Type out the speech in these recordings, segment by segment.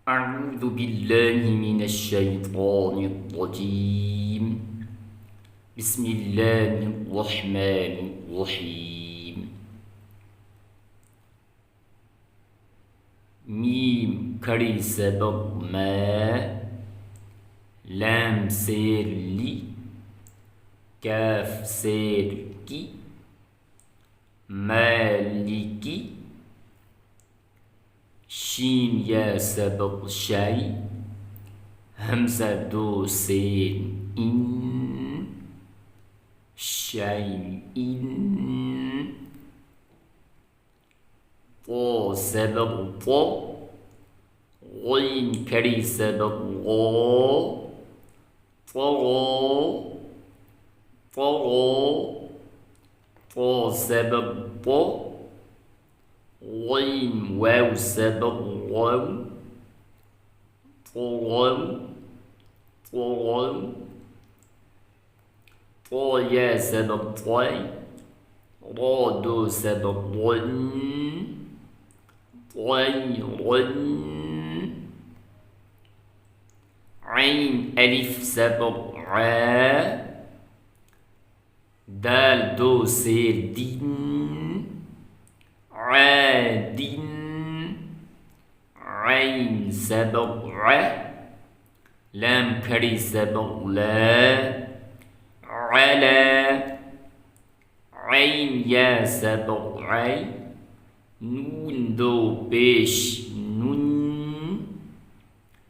أعوذ بالله من الشيطان الرجيم. بسم الله الرحمن الرحيم. ميم खड़ी सबक मैं लैम शेर ली कैफ शेर की मालिकी शीन या सबक शाई हमजा दो शेर इन शाई इन तो सबक तो غين كري سبق غو طغو طغو طو سبق طو غين واو سبق غو طغو طغو طو يا سبق طي را دو سبق ظن طي ظن عين ألف سبق عا دال دو سير دين عادين عين سبق ع لام كري سبق لا على عين يا سبق عي نون دو بيش نون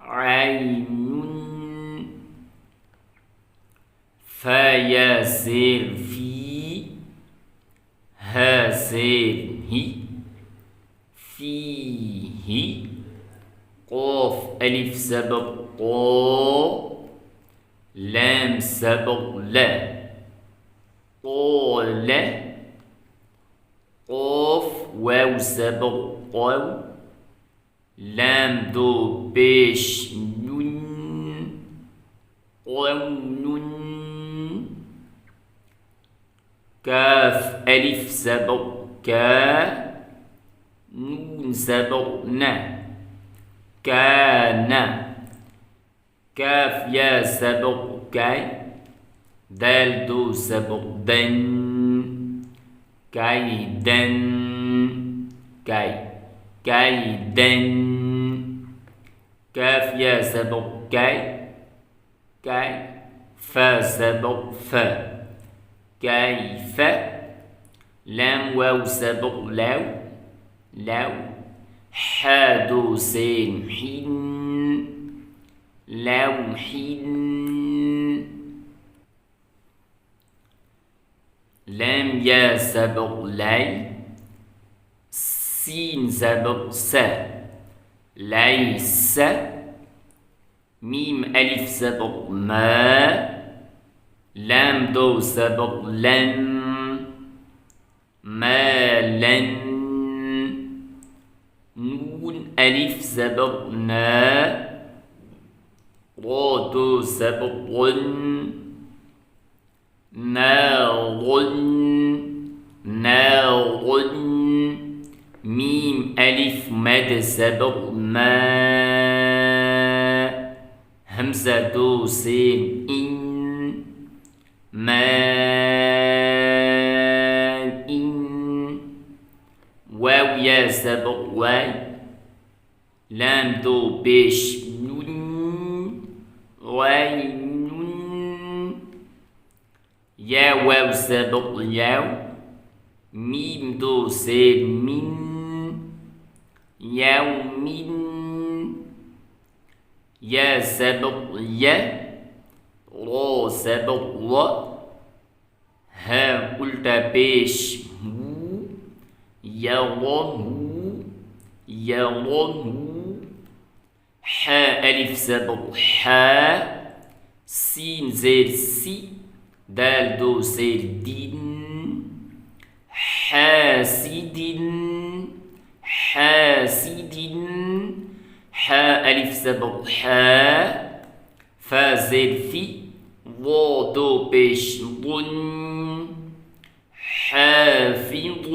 عين فا يا سير في ها سير هي فيه قاف ألف سبق قا لام سبق لا طال قاف واو سبق قو لام دو بيش نون قو كاف ألف سبق كا نون سبق نا كان كاف يا سبق كاي دال دو سبق دن كاي دن كاي دن كاف يا سبق كاي فا سبق فا كيف لام واو سبق لو حادو سين حين لو حين لام يا سبق لي سين سبق سا ليس ميم ألف سبق ما لام دو سبق لن ما لن نون ألف سبق نا را دو سبق ظن نار ميم ألف مد سبق ما همزة دو سين إن ماء واو يا سبق واي لام دو بيش نون واي نون يا واو سبق ياو ميم دو سير من ياو من يا سبق يا را سبق را ها قلت بيش هو يراه حا ألف سبق حا سين زير سي دال دو سير دين حاسد حا ألف سبق حا فا زير في ضاد دو بيش ظن حافظ